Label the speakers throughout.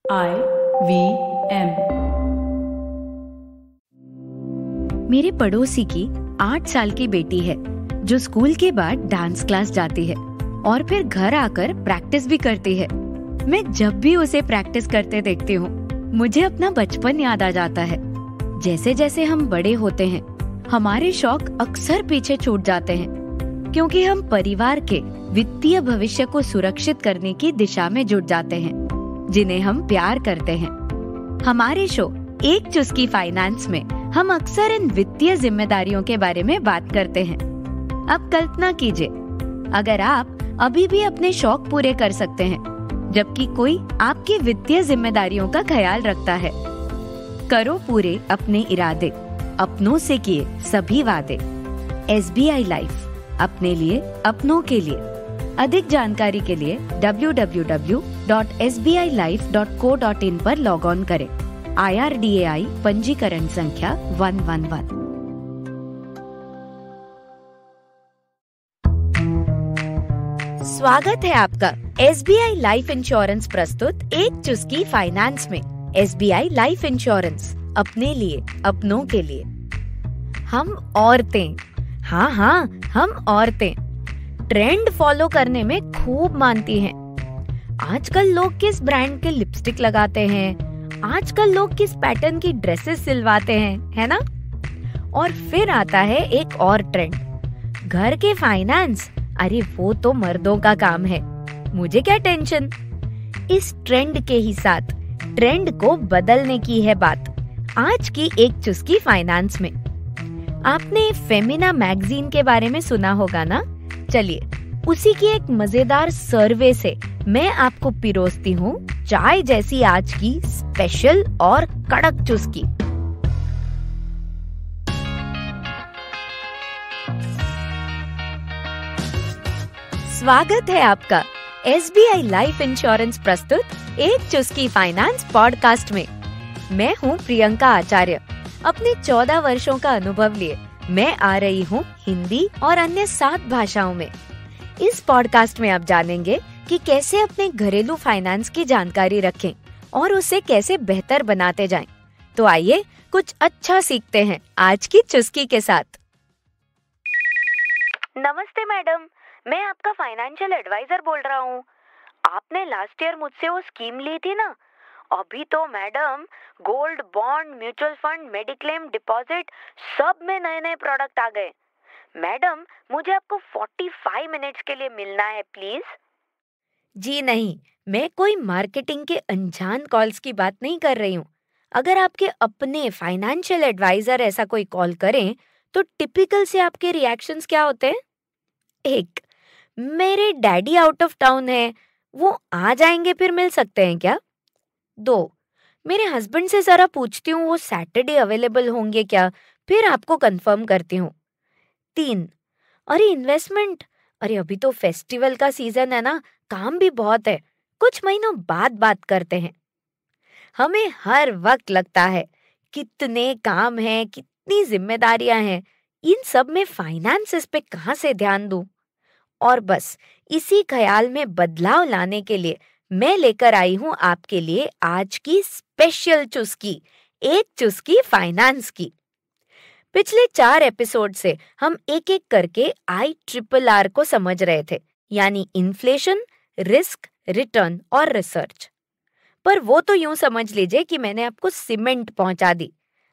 Speaker 1: IVM।
Speaker 2: मेरे पड़ोसी की 8 साल की बेटी है जो स्कूल के बाद डांस क्लास जाती है और फिर घर आकर प्रैक्टिस भी करती है। मैं जब भी उसे प्रैक्टिस करते देखती हूँ मुझे अपना बचपन याद आ जाता है। जैसे जैसे हम बड़े होते हैं हमारे शौक अक्सर पीछे छूट जाते हैं क्योंकि हम परिवार के वित्तीय भविष्य को सुरक्षित करने की दिशा में जुट जाते हैं जिन्हें हम प्यार करते हैं। हमारे शो एक चुस्की फाइनेंस में हम अक्सर इन वित्तीय जिम्मेदारियों के बारे में बात करते हैं। अब कल्पना कीजिए अगर आप अभी भी अपने शौक पूरे कर सकते हैं जबकि कोई आपकी वित्तीय जिम्मेदारियों का ख्याल रखता है। करो पूरे अपने इरादे, अपनों से किए सभी वादे। SBI लाइफ, अपने लिए अपनों के लिए। अधिक जानकारी के लिए www.sbilife.co.in पर लॉग ऑन करें। IRDAI पंजीकरण संख्या 111। स्वागत है आपका SBI लाइफ इंश्योरेंस प्रस्तुत एक चुस्की फाइनेंस में। SBI लाइफ इंश्योरेंस, अपने लिए अपनों के लिए। हम औरतें, हाँ हम औरतें ट्रेंड फॉलो करने में खूब मानती हैं। आजकल लोग किस ब्रांड के लिपस्टिक लगाते हैं, आजकल लोग किस पैटर्न की ड्रेसेस सिलवाते हैं, है ना? और फिर आता है एक और ट्रेंड, घर के फाइनेंस। अरे वो तो मर्दों का काम है, मुझे क्या टेंशन। इस ट्रेंड के ही साथ ट्रेंड को बदलने की है बात आज की एक चुस्की फाइनेंस में। आपने फेमिना मैगजीन के बारे में सुना होगा ना? चलिए उसी की एक मजेदार सर्वे से मैं आपको पिरोसती हूँ चाय जैसी आज की स्पेशल और कड़क चुस्की। स्वागत है आपका SBI लाइफ इंश्योरेंस प्रस्तुत एक चुस्की फाइनेंस पॉडकास्ट में। मैं हूँ प्रियंका आचार्य। अपने 14 वर्षों का अनुभव लिए मैं आ रही हूँ हिंदी और अन्य 7 भाषाओं में। इस पॉडकास्ट में आप जानेंगे कि कैसे अपने घरेलू फाइनेंस की जानकारी रखें और उसे कैसे बेहतर बनाते जाएं। तो आइए कुछ अच्छा सीखते हैं आज की चुस्की के साथ। नमस्ते मैडम, मैं आपका फाइनेंशियल एडवाइजर बोल रहा हूँ। आपने लास्ट ईयर मुझसे वो स्कीम ली थी ना? अभी तो madam gold bond, mutual fund, mediclaim, deposit सब में नए नए प्रोडक्ट आ गए। मैडम मुझे आपको 45 मिनट्स के लिए मिलना है प्लीज। जी नहीं, मैं कोई मार्केटिंग के अनजान कॉल्स की बात नहीं कर रही हूँ। अगर आपके अपने फाइनेंशियल एडवाइजर ऐसा कोई कॉल करें तो टिपिकल से आपके रिएक्शंस क्या होते हैं? 1, मेरे डैडी आउट ऑफ टाउन है, वो आ जाएंगे, फिर मिल सकते हैं क्या? 2, मेरे हस्बैंड से जरा पूछती हूँ वो सैटरडे अवेलेबल होंगे क्या, फिर आपको कंफर्म करती हूँ। 3, अरे इन्वेस्टमेंट, अरे अभी तो फेस्टिवल का सीजन है ना, काम भी बहुत है, कुछ महीनों बाद बात करते हैं। हमें हर वक्त लगता है कितने काम हैं, कितनी जिम्मेदारियां हैं, इन सब में फाइनेंसेस पे कहाँ से ध्यान दूं? और बस इसी ख्याल में बदलाव लाने के लिए मैं लेकर आई हूँ आपके लिए आज की स्पेशल चुस्की, एक चुस्की फाइनेंस की। पिछले 4 एपिसोड से हम एक एक करके IRRR को समझ रहे थे, यानी इन्फ्लेशन, रिस्क, रिटर्न और रिसर्च। पर वो तो यूं समझ लीजिए कि मैंने आपको सीमेंट पहुंचा दी।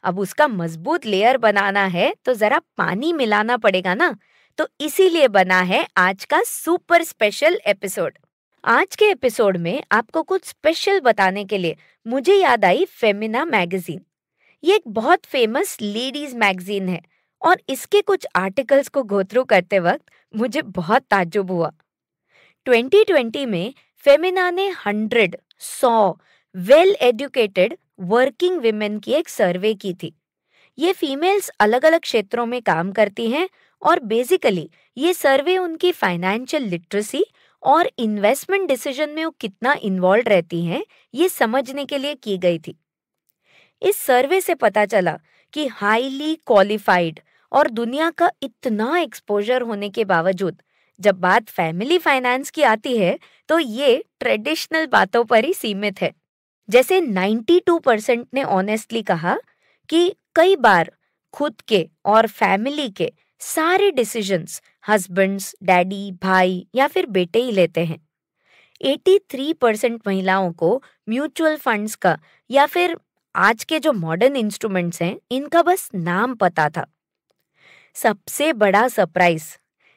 Speaker 2: अब उसका मजबूत लेयर बनाना है तो जरा पानी मिलाना पड़ेगा ना, तो इसीलिए बना है आज का सुपर स्पेशल एपिसोड। आज के एपिसोड में आपको कुछ स्पेशल बताने के लिए मुझे याद आई फेमिना मैगजीन। ये एक बहुत फेमस लेडीज मैगजीन है और इसके कुछ आर्टिकल्स को गो थ्रू करते वक्त मुझे बहुत ताज्जुब हुआ। 2020 में फेमिना ने 100 वेल एजुकेटेड वर्किंग विमेन की एक सर्वे की थी। ये फीमेल्स अलग अलग क्षेत्रों में काम करती हैं और बेसिकली ये सर्वे उनकी फाइनेंशियल लिटरेसी और इन्वेस्टमेंट डिसीजन में वो कितना इन्वॉल्व रहती हैं ये समझने के लिए की गई थी। इस सर्वे से पता चला कि हाईली क्वालिफाइड और दुनिया का इतना एक्सपोजर होने के बावजूद जब बात फैमिली फाइनेंस की आती है तो ये ट्रेडिशनल बातों पर ही सीमित है। जैसे 92% ने ऑनेस्टली कहा कि कई बार खुद के और फैमिली के सारे डिसीजंस हस्बैंड्स, डैडी, भाई या फिर बेटे ही लेते हैं। 83% महिलाओं को म्यूचुअल फंड्स का या फिर आज के जो मॉडर्न इंस्ट्रूमेंट्स हैं इनका बस नाम पता था। सबसे बड़ा सरप्राइज,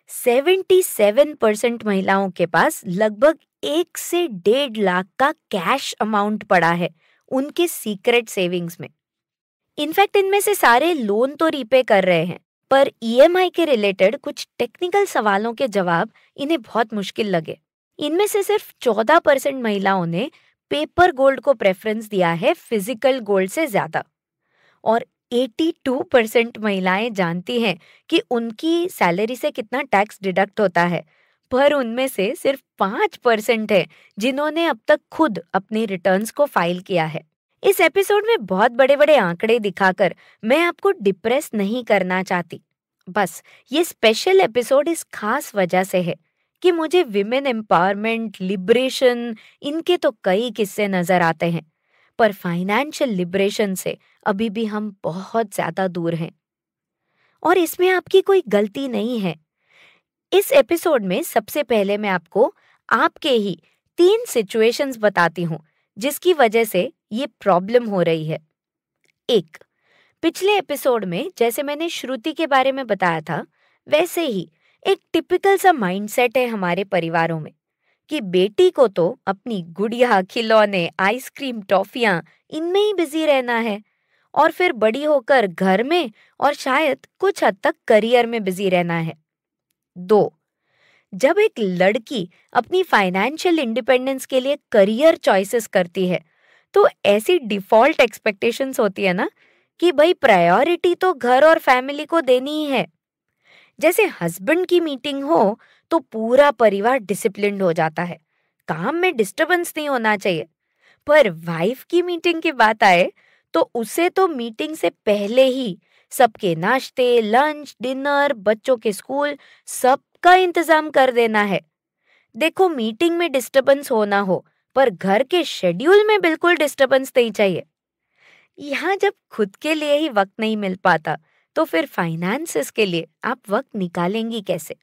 Speaker 2: 77% महिलाओं के पास लगभग 1 से 1.5 लाख का कैश अमाउंट पड़ा है उनके सीक्रेट सेविंग्स में। इनफैक्ट इनमें से सारे लोन तो रीपे कर रहे हैं, पर ईएमआई के रिलेटेड कुछ टेक्निकल सवालों के जवाब इन्हें बहुत मुश्किल लगे। इनमें से सिर्फ 14% महिलाओं ने पेपर गोल्ड को प्रेफरेंस दिया है फिजिकल गोल्ड से ज्यादा, और 82% महिलाएं जानती हैं कि उनकी सैलरी से कितना टैक्स डिडक्ट होता है, पर उनमें से सिर्फ 5% है जिन्होंने अब तक खुद अपने रिटर्न्स को फाइल किया है। इस एपिसोड में बहुत बड़े बड़े आंकड़े दिखाकर मैं आपको डिप्रेस नहीं करना चाहती। बस ये स्पेशल एपिसोड इस खास वजह से है कि मुझे विमेन एम्पावरमेंट, लिबरेशन, इनके तो कई किस्से नजर आते हैं, पर फाइनेंशियल लिबरेशन से अभी भी हम बहुत ज्यादा दूर हैं। और इसमें आपकी कोई गलती नहीं है। इस एपिसोड में सबसे पहले मैं आपको आपके ही 3 सिचुएशंस बताती हूँ जिसकी वजह से ये प्रॉब्लम हो रही है। 1, पिछले एपिसोड में जैसे मैंने श्रुति के बारे में बताया था, वैसे ही एक टिपिकल सा माइंडसेट है हमारे परिवारों में कि बेटी को तो अपनी गुड़िया, खिलौने, आइसक्रीम, टॉफियां इनमें ही बिजी रहना है, और फिर बड़ी होकर घर में और शायद कुछ हद तक करियर में बिजी रहना है। 2, जब एक लड़की अपनी फाइनेंशियल इंडिपेंडेंस के लिए करियर चॉइसेस करती है तो ऐसी डिफॉल्ट एक्सपेक्टेशंस होती है ना कि भाई प्रायोरिटी तो घर और फैमिली को देनी ही है। जैसे हस्बैंड की मीटिंग हो तो पूरा परिवार डिसिप्लिन्ड हो जाता है, काम में डिस्टरबेंस नहीं होना चाहिए। पर वाइफ की मीटिंग की बात आए तो उसे तो मीटिंग से पहले ही सबके नाश्ते, लंच, डिनर, बच्चों के स्कूल सबका इंतजाम कर देना है। देखो, मीटिंग में डिस्टरबेंस होना हो पर घर के शेड्यूल में बिल्कुल डिस्टरबेंस नहीं चाहिए। यहाँ जब खुद के लिए ही वक्त नहीं मिल पाता तो फिर फाइनेंसेस के लिए आप वक्त निकालेंगी कैसे?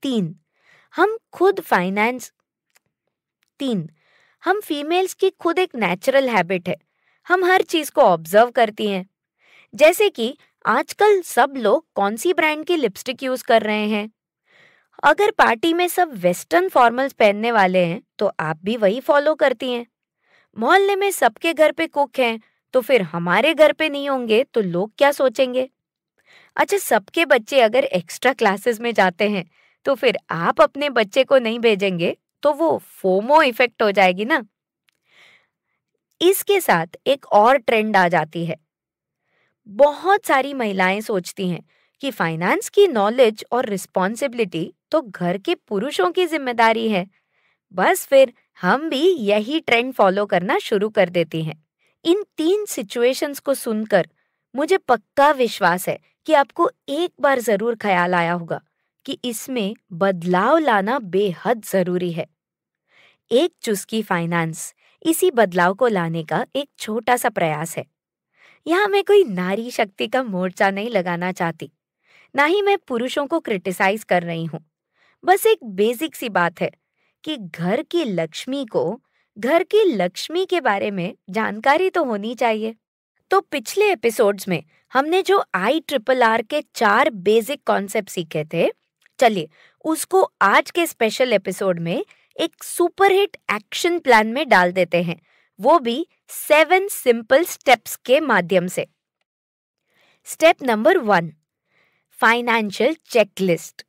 Speaker 2: 3, हम खुद फाइनेंस 3, हम फीमेल्स की खुद एक नेचुरल हैबिट है, हम हर चीज को ऑब्जर्व करती हैं। जैसे कि आजकल सब लोग कौन सी ब्रांड की लिपस्टिक यूज कर रहे हैं। अगर पार्टी में सब वेस्टर्न फॉर्मल्स पहनने वाले हैं तो आप भी वही फॉलो करती हैं। मोहल्ले में सबके घर पे कुक हैं तो फिर हमारे घर पे नहीं होंगे तो लोग क्या सोचेंगे? अच्छा, सबके बच्चे अगर एक्स्ट्रा क्लासेस में जाते हैं तो फिर आप अपने बच्चे को नहीं भेजेंगे तो वो फोमो इफेक्ट हो जाएगी ना। इसके साथ एक और ट्रेंड आ जाती है। बहुत सारी महिलाएं सोचती हैं कि फाइनेंस की नॉलेज और रिस्पॉन्सिबिलिटी तो घर के पुरुषों की जिम्मेदारी है। बस फिर हम भी यही ट्रेंड फॉलो करना शुरू कर देती हैं। इन 3 सिचुएशंस को सुनकर मुझे पक्का विश्वास है कि आपको एक बार जरूर ख्याल आया होगा कि इसमें बदलाव लाना बेहद जरूरी है। एक चुस्की फाइनेंस इसी बदलाव को लाने का एक छोटा सा प्रयास है। यहाँ मैं कोई नारी शक्ति का मोर्चा नहीं लगाना चाहती, ना ही मैं पुरुषों को क्रिटिसाइज कर रही हूँ। बस एक बेसिक सी बात है कि घर की लक्ष्मी के बारे में जानकारी तो होनी चाहिए। तो पिछले एपिसोड्स में हमने जो IRRR के 4 बेसिक कॉन्सेप्ट सीखे थे, चलिए उसको आज के स्पेशल एपिसोड में एक सुपरहिट एक्शन प्लान में डाल देते हैं, वो भी 7 सिंपल स्टेप्स के माध्यम से। Step number 1, financial checklist.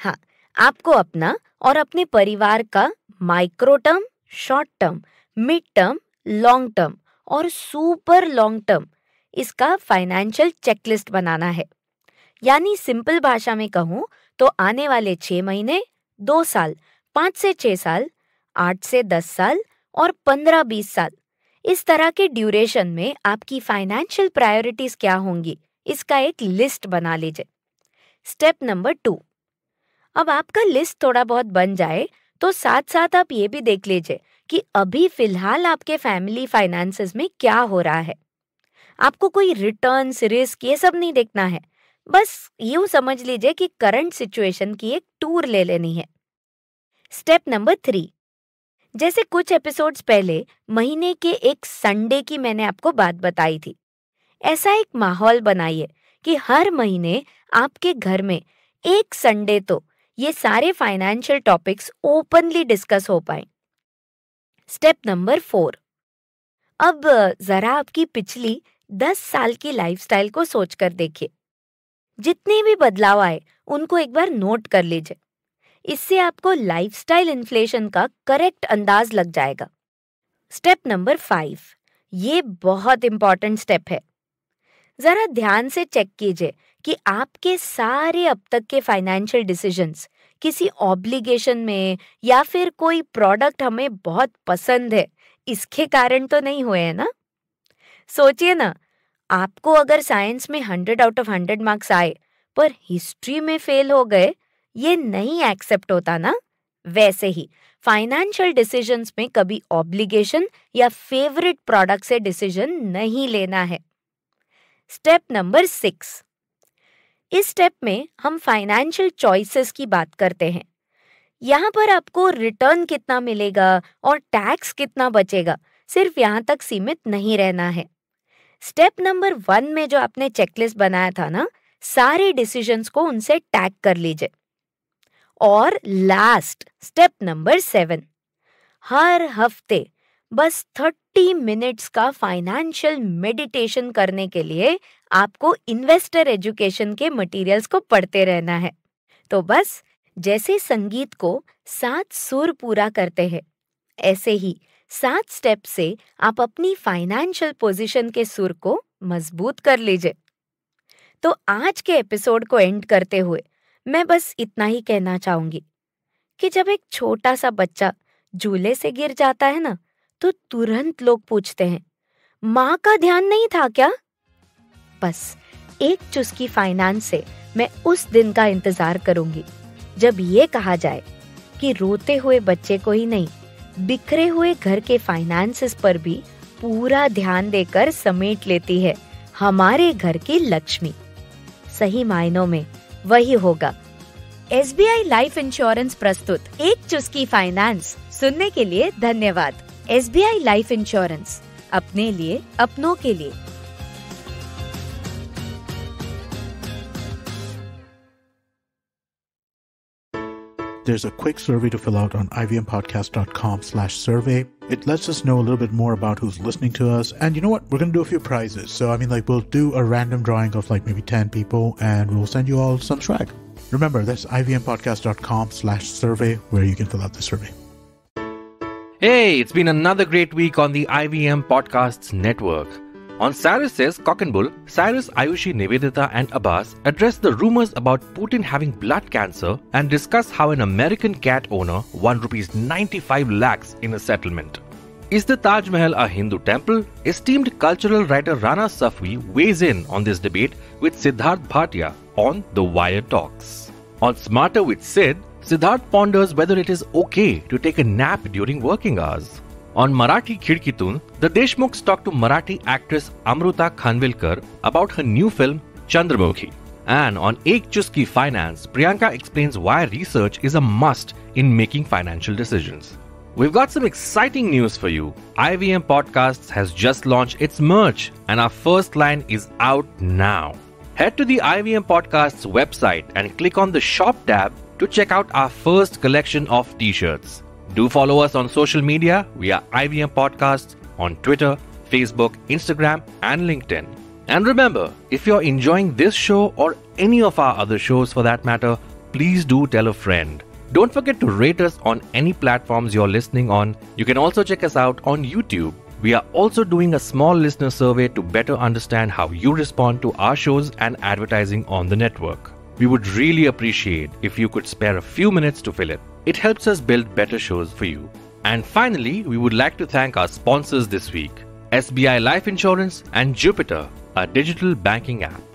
Speaker 2: हाँ, आपको अपना और अपने परिवार का micro term, short term, mid term, long term और सुपर लॉन्ग टर्म इसका फाइनेंशियल चेकलिस्ट बनाना है। यानी सिंपल भाषा में कहूँ तो आने वाले 6 महीने, 2 साल, 5 से 6 साल, 8 से 10 साल और 15-20 साल, इस तरह के ड्यूरेशन में आपकी फाइनेंशियल प्रायोरिटीज क्या होंगी, इसका एक लिस्ट बना लीजिए। स्टेप नंबर 2, अब आपका लिस्ट थोड़ा बहुत बन जाए तो साथ साथ आप ये भी देख लीजिए कि अभी फिलहाल आपके फैमिली फाइनेंसेस में क्या हो रहा है। आपको कोई रिटर्न्स, रिस्क ये सब नहीं देखना है, बस यूं समझ लीजिए कि करंट सिचुएशन की एक टूर ले लेनी है। स्टेप नंबर 3, जैसे कुछ एपिसोड्स पहले महीने के एक संडे की मैंने आपको बात बताई थी, ऐसा एक माहौल बनाइए कि हर महीने आपके घर में एक संडे तो ये सारे फाइनेंशियल टॉपिक्स ओपनली डिस्कस हो पाए। स्टेप नंबर 4, अब जरा आपकी पिछली 10 साल की लाइफस्टाइल को सोचकर देखिए। जितने भी बदलाव आए उनको एक बार नोट कर लीजिए। इससे आपको लाइफस्टाइल इन्फ्लेशन का करेक्ट अंदाज लग जाएगा। स्टेप नंबर 5, ये बहुत इंपॉर्टेंट स्टेप है। जरा ध्यान से चेक कीजिए कि आपके सारे अब तक के फाइनेंशियल डिसीजंस किसी ऑब्लिगेशन में या फिर कोई प्रोडक्ट हमें बहुत पसंद है इसके कारण तो नहीं हुए हैं ना। सोचिए ना, आपको अगर साइंस में 100 आउट ऑफ 100 मार्क्स आए पर हिस्ट्री में फेल हो गए, ये नहीं एक्सेप्ट होता ना। वैसे ही फाइनेंशियल डिसीजंस में कभी ऑब्लिगेशन या फेवरेट प्रोडक्ट से डिसीजन नहीं लेना है। स्टेप नंबर 6, इस स्टेप में हम फाइनेंशियल चॉइसेस की बात करते हैं। यहाँ पर आपको रिटर्न कितना मिलेगा और टैक्स कितना बचेगा सिर्फ यहाँ तक सीमित नहीं रहना है। स्टेप नंबर 1 में जो आपने चेकलिस्ट बनाया था ना, सारे डिसीजंस को उनसे टैग कर लीजिए। और लास्ट स्टेप नंबर 7, हर हफ्ते बस 30 मिनट्स का फाइनेंशियल मेडिटेशन करने के लिए आपको इन्वेस्टर एजुकेशन के मटेरियल्स को पढ़ते रहना है। तो बस जैसे संगीत को 7 सुर पूरा करते हैं, ऐसे ही 7 स्टेप से आप अपनी फाइनेंशियल पोजीशन के सुर को मजबूत कर लीजिए। तो आज के एपिसोड को एंड करते हुए मैं बस इतना ही कहना चाहूंगी कि जब एक छोटा सा बच्चा झूले से गिर जाता है ना, तो तुरंत लोग पूछते हैं, माँ का ध्यान नहीं था क्या? बस एक चुस्की फाइनेंस से मैं उस दिन का इंतजार करूंगी जब ये कहा जाए कि रोते हुए बच्चे को ही नहीं, बिखरे हुए घर के फाइनेंसेस पर भी पूरा ध्यान देकर समेट लेती है हमारे घर की लक्ष्मी। सही मायनों में वही होगा। SBI लाइफ इंश्योरेंस प्रस्तुत एक चुस्की फाइनेंस सुनने के लिए धन्यवाद। SBI लाइफ इंश्योरेंस, अपने लिए अपनों के लिए।
Speaker 1: There's a quick survey to fill out on ivmpodcast.com/survey. It lets us know a little bit more about who's listening to us. And you know what? We're going to do a few prizes. So, we'll do a random drawing of maybe 10 people and we'll send you all some swag. Remember, that's ivmpodcast.com/survey where you can fill out the survey.
Speaker 3: Hey, it's been another great week on the IVM Podcasts Network. On Cyrus Says Cock and Bull, Cyrus, Ayushi, Nivedita and Abbas address the rumors about Putin having blood cancer and discuss how an American cat owner won ₹95 lakhs in a settlement. Is the Taj Mahal a Hindu temple? Esteemed cultural writer Rana Safwi weighs in on this debate with Siddharth Bhatia on The Wire Talks. On Smarter with Sid, Siddharth ponders whether it is okay to take a nap during working hours. On Marathi Khidkitun, the Deshmukhs talk to Marathi actress Amruta Khanvilkar about her new film Chandramukhi. And on Ek Chuski Finance, Priyanka explains why research is a must in making financial decisions. We've got some exciting news for you. IVM Podcasts has just launched its merch and our first line is out now. Head to the IVM Podcasts website and click on the shop tab to check out our first collection of t-shirts. Do follow us on social media. We are IVM Podcasts on Twitter, Facebook, Instagram, and LinkedIn. And remember, if you're enjoying this show or any of our other shows for that matter, please do tell a friend. Don't forget to rate us on any platforms you're listening on. You can also check us out on YouTube. We are also doing a small listener survey to better understand how you respond to our shows and advertising on the network. We would really appreciate if you could spare a few minutes to fill it. It helps us build better shows for you. And finally, we would like to thank our sponsors this week, SBI Life Insurance and Jupiter, a digital banking app.